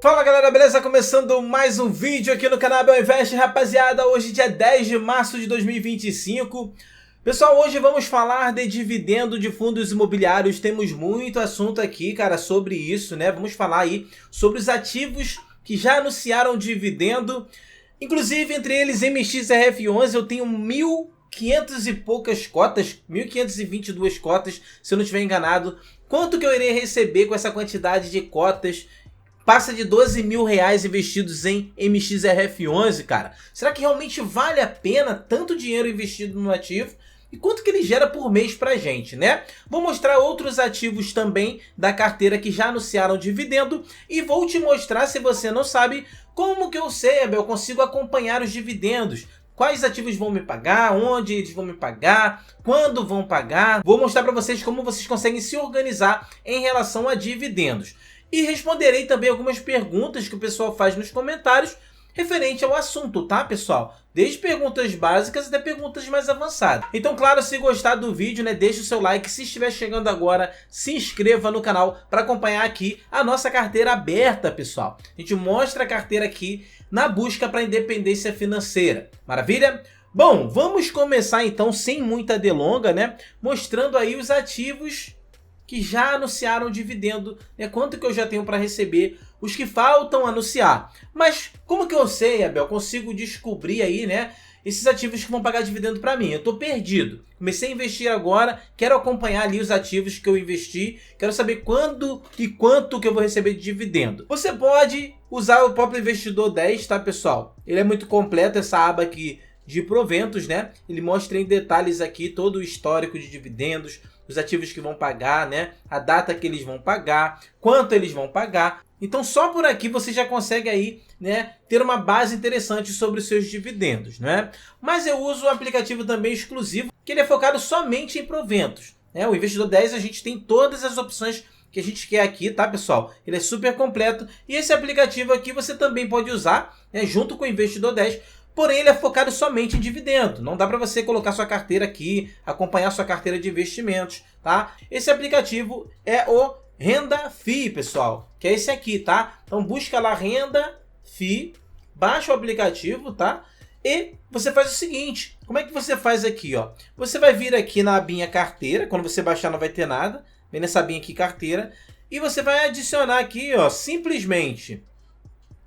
Fala galera, beleza? Começando mais um vídeo aqui no canal Abel Invest, rapaziada. Hoje dia 10 de março de 2025. Pessoal, hoje vamos falar de dividendo de fundos imobiliários. Temos muito assunto aqui, cara, sobre isso, né? Vamos falar aí sobre os ativos que já anunciaram dividendo. Inclusive, entre eles, MXRF11, eu tenho 1.500 e poucas cotas, 1.522 cotas, se eu não estiver enganado. Quanto que eu irei receber com essa quantidade de cotas? Passa de 12 mil reais investidos em MXRF11, cara. Será que realmente vale a pena tanto dinheiro investido no ativo? E quanto que ele gera por mês pra gente, né? Vou mostrar outros ativos também da carteira que já anunciaram dividendo. E vou te mostrar, se você não sabe, como que eu sei, Abel, eu consigo acompanhar os dividendos. Quais ativos vão me pagar, onde eles vão me pagar, quando vão pagar. Vou mostrar para vocês como vocês conseguem se organizar em relação a dividendos. E responderei também algumas perguntas que o pessoal faz nos comentários referente ao assunto, tá, pessoal? Desde perguntas básicas até perguntas mais avançadas. Então, claro, se gostar do vídeo, né, deixa o seu like. Se estiver chegando agora, se inscreva no canal para acompanhar aqui a nossa carteira aberta, pessoal. A gente mostra a carteira aqui na busca para a independência financeira. Maravilha? Bom, vamos começar então, sem muita delonga, né, mostrando aí os ativos que já anunciaram dividendo, né? Quanto que eu já tenho para receber, os que faltam anunciar. Mas como que eu sei, Abel, consigo descobrir aí, né, esses ativos que vão pagar dividendo para mim? Eu estou perdido. Comecei a investir agora, quero acompanhar ali os ativos que eu investi, quero saber quando e quanto que eu vou receber de dividendo. Você pode usar o próprio Investidor 10, tá, pessoal? Ele é muito completo, essa aba aqui de proventos, né? Ele mostra em detalhes aqui todo o histórico de dividendos, os ativos que vão pagar, né? A data que eles vão pagar, quanto eles vão pagar. Então só por aqui você já consegue aí, né, ter uma base interessante sobre os seus dividendos, né? Mas eu uso um aplicativo também exclusivo, que ele é focado somente em proventos, né? O Investidor 10 a gente tem todas as opções que a gente quer aqui, tá, pessoal? Ele é super completo e esse aplicativo aqui você também pode usar, né, junto com o Investidor 10. Porém, ele é focado somente em dividendo. Não dá para você colocar sua carteira aqui, acompanhar sua carteira de investimentos, tá? Esse aplicativo é o Renda FI, pessoal, que é esse aqui, tá? Então, busca lá Renda FI, baixa o aplicativo, tá? E você faz o seguinte, como é que você faz aqui, ó? Você vai vir aqui na abinha carteira, quando você baixar não vai ter nada, vem nessa abinha aqui carteira, e você vai adicionar aqui, ó, simplesmente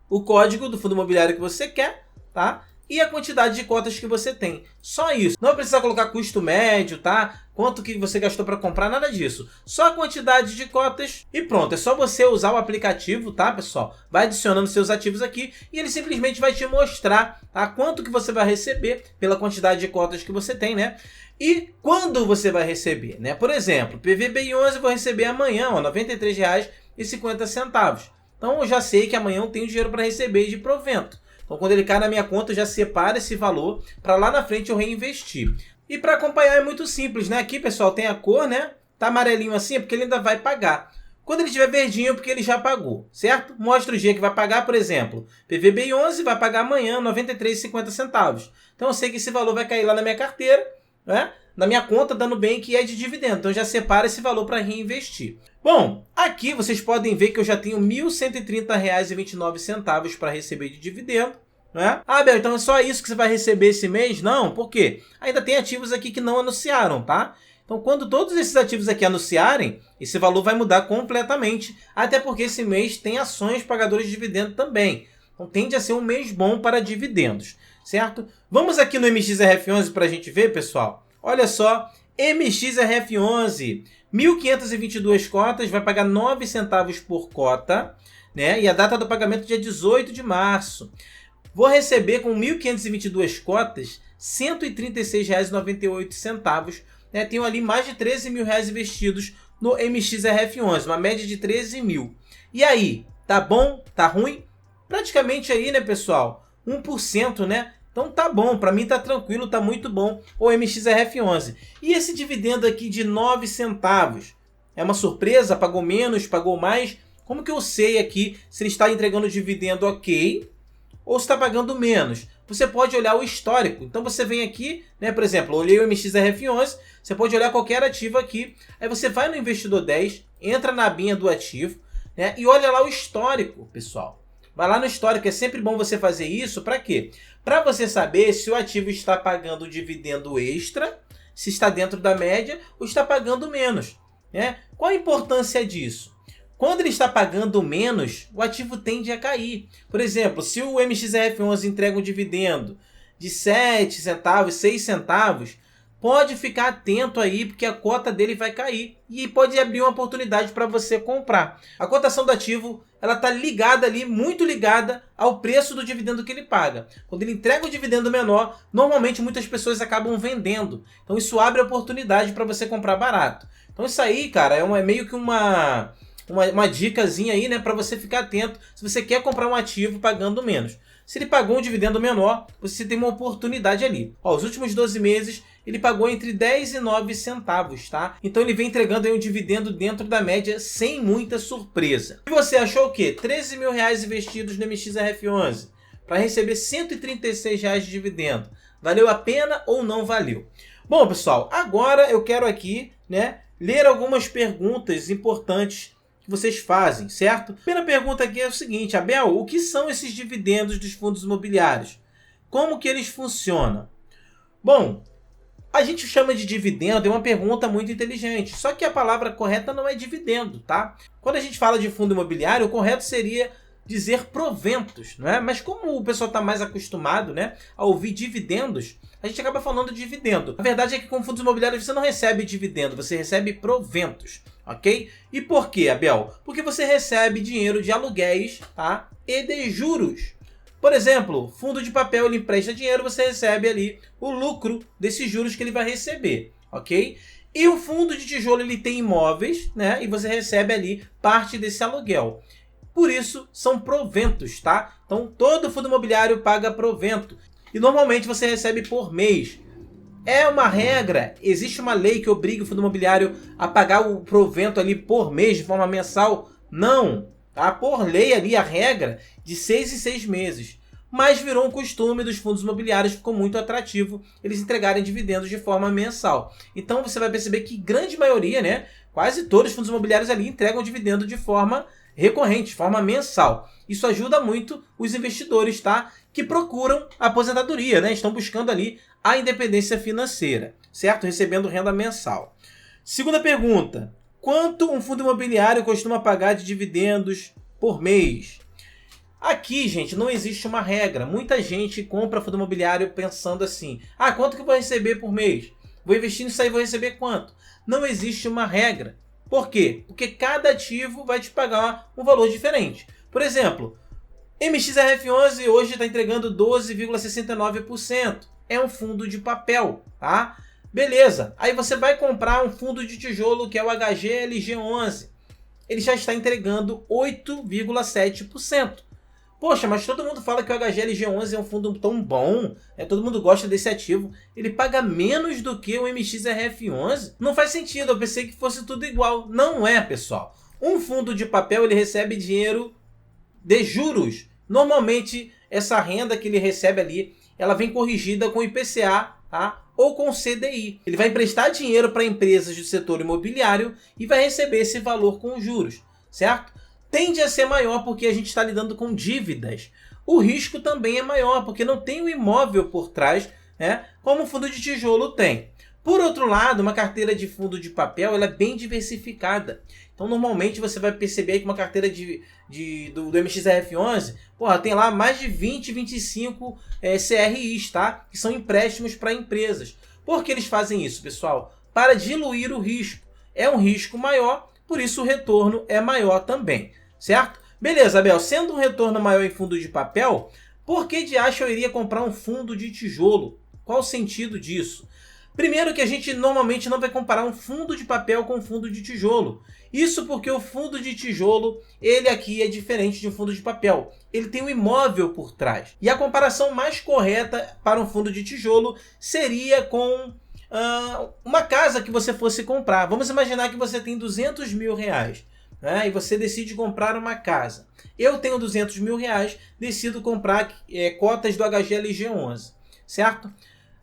o código do fundo imobiliário que você quer, tá? E a quantidade de cotas que você tem. Só isso. Não precisa colocar custo médio, tá? Quanto que você gastou para comprar, nada disso. Só a quantidade de cotas e pronto. É só você usar o aplicativo, tá, pessoal? Vai adicionando seus ativos aqui e ele simplesmente vai te mostrar, tá, quanto que você vai receber pela quantidade de cotas que você tem, né? E quando você vai receber, né? Por exemplo, PVBI11 eu vou receber amanhã, ó, R$ 93,50. Então eu já sei que amanhã eu tenho dinheiro para receber de provento. Então, quando ele cai na minha conta, eu já separo esse valor para lá na frente eu reinvestir. E para acompanhar é muito simples, né? Aqui, pessoal, tem a cor, né? Tá amarelinho assim, é porque ele ainda vai pagar. Quando ele estiver verdinho, é porque ele já pagou, certo? Mostra o dia que vai pagar, por exemplo. PVBI11 vai pagar amanhã R$ 93,50. Então, eu sei que esse valor vai cair lá na minha carteira, né? Na minha conta da Nubank, que é de dividendo. Então, eu já separo esse valor para reinvestir. Bom, aqui vocês podem ver que eu já tenho R$ 1.130,29 para receber de dividendo, né? Ah, Abel, então é só isso que você vai receber esse mês? Não, por quê? Ainda tem ativos aqui que não anunciaram, tá? Então, quando todos esses ativos aqui anunciarem, esse valor vai mudar completamente, até porque esse mês tem ações pagadoras de dividendo também. Então, tende a ser um mês bom para dividendos, certo? Vamos aqui no MXRF11 para a gente ver, pessoal. Olha só, MXRF11, 1.522 cotas, vai pagar 9 centavos por cota, né? E a data do pagamento é dia 18 de março. Vou receber com 1.522 cotas, R$ 136,98, né? Tenho ali mais de 13 mil reais investidos no MXRF11, uma média de 13 mil. E aí, tá bom? Tá ruim? Praticamente aí, né, pessoal? 1%, né? Então tá bom, para mim tá tranquilo, tá muito bom o MXRF11. E esse dividendo aqui de 9 centavos? É uma surpresa? Pagou menos? Pagou mais? Como que eu sei aqui se ele está entregando dividendo ok ou se está pagando menos? Você pode olhar o histórico. Então você vem aqui, né, por exemplo, eu olhei o MXRF11, você pode olhar qualquer ativo aqui. Aí você vai no Investidor 10, entra na abinha do ativo, né? E olha lá o histórico, pessoal. Vai lá no histórico, é sempre bom você fazer isso. Para quê? Para você saber se o ativo está pagando dividendo extra, se está dentro da média ou está pagando menos, né? Qual a importância disso? Quando ele está pagando menos, o ativo tende a cair. Por exemplo, se o MXRF11 entrega um dividendo de 7 centavos, 6 centavos, pode ficar atento aí, porque a cota dele vai cair e pode abrir uma oportunidade para você comprar. A cotação do ativo, ela está ligada ali, muito ligada ao preço do dividendo que ele paga. Quando ele entrega um dividendo menor, normalmente muitas pessoas acabam vendendo. Então isso abre a oportunidade para você comprar barato. Então isso aí, cara, é meio que uma dicasinha aí, né, para você ficar atento se você quer comprar um ativo pagando menos. Se ele pagou um dividendo menor, você tem uma oportunidade ali. Ó, os últimos 12 meses, ele pagou entre 10 e 9 centavos, tá? Então ele vem entregando aí um dividendo dentro da média sem muita surpresa. E você achou o quê? 13 mil reais investidos no MXRF11 para receber 136 reais de dividendo. Valeu a pena ou não valeu? Bom, pessoal, agora eu quero aqui, né, ler algumas perguntas importantes que vocês fazem, certo? A primeira pergunta aqui é o seguinte: Abel, o que são esses dividendos dos fundos imobiliários? Como que eles funcionam? Bom, a gente chama de dividendo, é uma pergunta muito inteligente, só que a palavra correta não é dividendo, tá? Quando a gente fala de fundo imobiliário, o correto seria dizer proventos, não é? Mas como o pessoal está mais acostumado, né, a ouvir dividendos, a gente acaba falando de dividendo. A verdade é que com fundos imobiliários você não recebe dividendo, você recebe proventos, ok? E por quê, Abel? Porque você recebe dinheiro de aluguéis, tá? E de juros. Por exemplo, fundo de papel, ele empresta dinheiro, você recebe ali o lucro desses juros que ele vai receber, ok? E o fundo de tijolo, ele tem imóveis, né? E você recebe ali parte desse aluguel. Por isso, são proventos, tá? Então, todo fundo imobiliário paga provento. E normalmente você recebe por mês. É uma regra? Existe uma lei que obriga o fundo imobiliário a pagar o provento ali por mês, de forma mensal? Não. Tá? Por lei ali, a regra de 6 em 6 meses. Mas virou um costume dos fundos imobiliários, ficou muito atrativo eles entregarem dividendos de forma mensal. Então você vai perceber que grande maioria, né, quase todos os fundos imobiliários ali entregam dividendo de forma recorrente, de forma mensal. Isso ajuda muito os investidores, tá, que procuram a aposentadoria, né, estão buscando ali a independência financeira, certo? Recebendo renda mensal. Segunda pergunta: quanto um fundo imobiliário costuma pagar de dividendos por mês? Aqui, gente, não existe uma regra. Muita gente compra fundo imobiliário pensando assim: ah, quanto que eu vou receber por mês? Vou investir nisso aí, vou receber quanto? Não existe uma regra. Por quê? Porque cada ativo vai te pagar um valor diferente. Por exemplo, MXRF11 hoje está entregando 12,69%. É um fundo de papel, tá? Beleza. Aí você vai comprar um fundo de tijolo que é o HGLG11. Ele já está entregando 8,7%. Poxa, mas todo mundo fala que o HGLG11 é um fundo tão bom, todo mundo gosta desse ativo. Ele paga menos do que o MXRF11? Não faz sentido, eu pensei que fosse tudo igual. Não é, pessoal. Um fundo de papel, ele recebe dinheiro de juros. Normalmente, essa renda que ele recebe ali, ela vem corrigida com IPCA, tá? Ou com CDI. Ele vai emprestar dinheiro para empresas do setor imobiliário e vai receber esse valor com juros, certo? Tende a ser maior porque a gente está lidando com dívidas. O risco também é maior porque não tem o imóvel por trás, né, como o fundo de tijolo tem. Por outro lado, uma carteira de fundo de papel, ela é bem diversificada. Então, normalmente, você vai perceber aí que uma carteira do MXRF11, porra, tem lá mais de 20, 25 CRIs, tá? Que são empréstimos para empresas. Por que eles fazem isso, pessoal? Para diluir o risco. É um risco maior, por isso o retorno é maior também, certo? Beleza, Abel, sendo um retorno maior em fundo de papel, por que de acho eu iria comprar um fundo de tijolo? Qual o sentido disso? Primeiro que a gente normalmente não vai comparar um fundo de papel com um fundo de tijolo. Isso porque o fundo de tijolo, ele aqui é diferente de um fundo de papel. Ele tem um imóvel por trás. E a comparação mais correta para um fundo de tijolo seria com uma casa que você fosse comprar. Vamos imaginar que você tem 200 mil reais, né? E você decide comprar uma casa. Eu tenho 200 mil reais, decido comprar cotas do HGLG11, certo?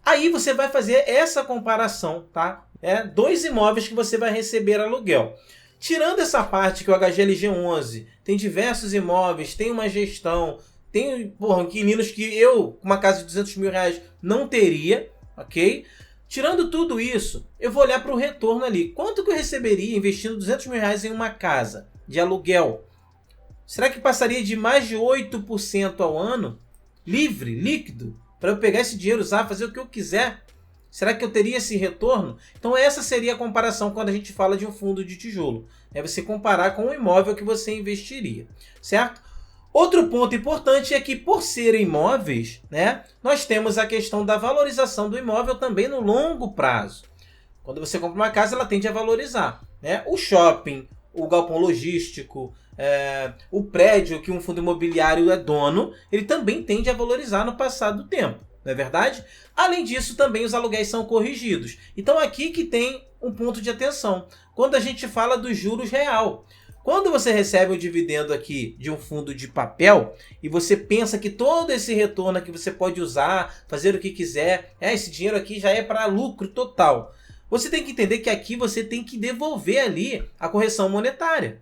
Aí você vai fazer essa comparação, tá? Dois imóveis que você vai receber aluguel. Tirando essa parte que o HGLG11 tem diversos imóveis, tem uma gestão, tem inquilinos que eu, com uma casa de 200 mil reais, não teria, ok? Tirando tudo isso, eu vou olhar para o retorno ali. Quanto que eu receberia investindo 200 mil reais em uma casa de aluguel? Será que passaria de mais de 8% ao ano? Livre, líquido, para eu pegar esse dinheiro, usar, fazer o que eu quiser? Será que eu teria esse retorno? Então essa seria a comparação quando a gente fala de um fundo de tijolo. É você comparar com o imóvel que você investiria, certo? Outro ponto importante é que, por serem imóveis, né, nós temos a questão da valorização do imóvel também no longo prazo. Quando você compra uma casa, ela tende a valorizar, né? O shopping, o galpão logístico, o prédio que um fundo imobiliário é dono, ele também tende a valorizar no passar do tempo, não é verdade? Além disso, também os aluguéis são corrigidos. Então aqui que tem um ponto de atenção, quando a gente fala dos juros real. Quando você recebe um dividendo aqui de um fundo de papel e você pensa que todo esse retorno aqui você pode usar, fazer o que quiser, esse dinheiro aqui já é para lucro total. Você tem que entender que aqui você tem que devolver ali a correção monetária.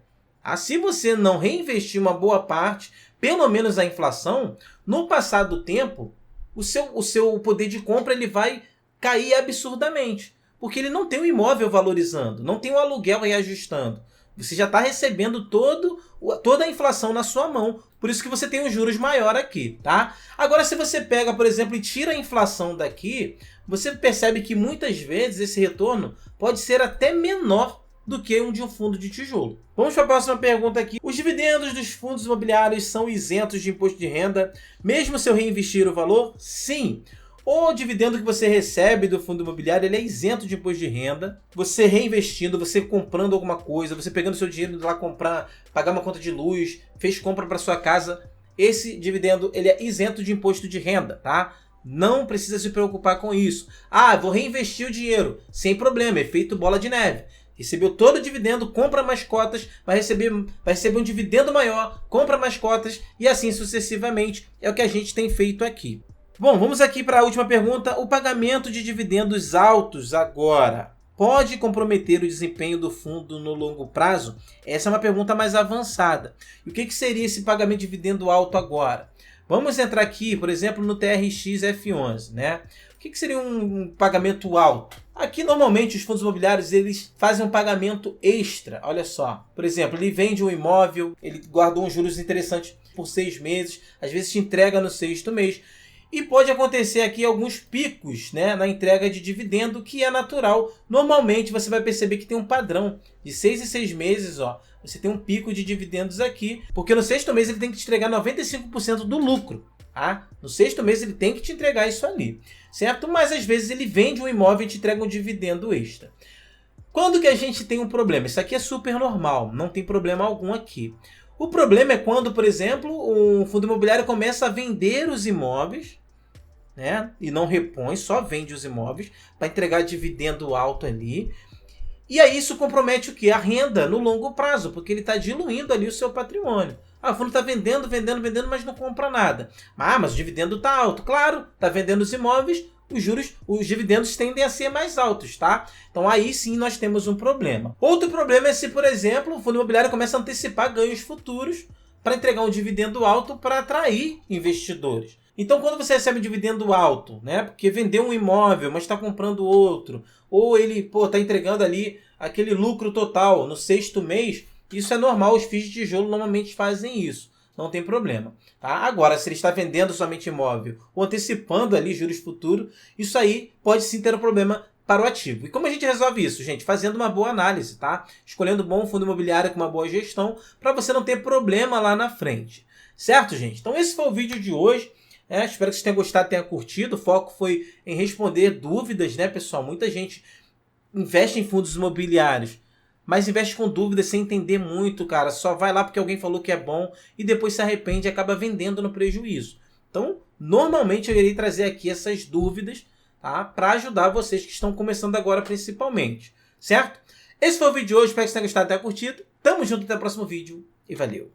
Se você não reinvestir uma boa parte, pelo menos a inflação, no passar do tempo, o seu poder de compra ele vai cair absurdamente. Porque ele não tem o imóvel valorizando, não tem o aluguel reajustando. Você já está recebendo toda a inflação na sua mão. Por isso que você tem um juros maior aqui, tá? Agora, se você pega, por exemplo, e tira a inflação daqui, você percebe que muitas vezes esse retorno pode ser até menor do que um de um fundo de tijolo. Vamos para a próxima pergunta aqui. Os dividendos dos fundos imobiliários são isentos de imposto de renda, mesmo se eu reinvestir o valor? Sim. O dividendo que você recebe do fundo imobiliário ele é isento de imposto de renda. Você reinvestindo, você comprando alguma coisa, você pegando seu dinheiro de lá comprar, pagar uma conta de luz, fez compra para sua casa, esse dividendo ele é isento de imposto de renda, tá? Não precisa se preocupar com isso. Vou reinvestir o dinheiro. Sem problema, efeito bola de neve. Recebeu todo o dividendo, compra mais cotas, vai receber um dividendo maior, compra mais cotas e assim sucessivamente. É o que a gente tem feito aqui. Bom, vamos aqui para a última pergunta. O pagamento de dividendos altos agora pode comprometer o desempenho do fundo no longo prazo? Essa é uma pergunta mais avançada. E o que seria esse pagamento de dividendo alto agora? Vamos entrar aqui, por exemplo, no TRX F11, né? O que seria um pagamento alto? Aqui, normalmente, os fundos imobiliários eles fazem um pagamento extra. Olha só. Por exemplo, ele vende um imóvel, ele guardou uns juros interessantes por 6 meses, às vezes te entrega no 6º mês. E pode acontecer aqui alguns picos, né, na entrega de dividendo, que é natural. Normalmente, você vai perceber que tem um padrão de 6 em 6 meses, ó. Você tem um pico de dividendos aqui, porque no 6º mês ele tem que te entregar 95% do lucro. Tá? No 6º mês ele tem que te entregar isso ali, certo? Mas às vezes ele vende um imóvel e te entrega um dividendo extra. Quando que a gente tem um problema? Isso aqui é super normal, não tem problema algum aqui. O problema é quando, por exemplo, um fundo imobiliário começa a vender os imóveis, né? E não repõe, só vende os imóveis para entregar dividendo alto ali. E aí isso compromete o quê? A renda no longo prazo, porque ele está diluindo ali o seu patrimônio. O fundo está vendendo, mas não compra nada. Mas o dividendo está alto. Claro, está vendendo os imóveis, os dividendos tendem a ser mais altos, tá? Então aí sim nós temos um problema. Outro problema é se, por exemplo, o fundo imobiliário começa a antecipar ganhos futuros para entregar um dividendo alto para atrair investidores. Então, quando você recebe um dividendo alto, né, porque vendeu um imóvel, mas está comprando outro, ou ele está entregando ali aquele lucro total no 6º mês, isso é normal, os FIIs de tijolo normalmente fazem isso, não tem problema. Tá? Agora, se ele está vendendo somente imóvel ou antecipando ali juros futuros, isso aí pode sim ter um problema para o ativo. E como a gente resolve isso, gente? Fazendo uma boa análise, tá? Escolhendo um bom fundo imobiliário com uma boa gestão, para você não ter problema lá na frente. Certo, gente? Então esse foi o vídeo de hoje. Espero que vocês tenham gostado, tenham curtido. O foco foi em responder dúvidas, né, pessoal? Muita gente investe em fundos imobiliários, mas investe com dúvidas sem entender muito, cara. Só vai lá porque alguém falou que é bom e depois se arrepende e acaba vendendo no prejuízo. Então, normalmente eu irei trazer aqui essas dúvidas, tá? Para ajudar vocês que estão começando agora principalmente, certo? Esse foi o vídeo de hoje, espero que vocês tenham gostado e tenham curtido. Tamo junto, até o próximo vídeo e valeu!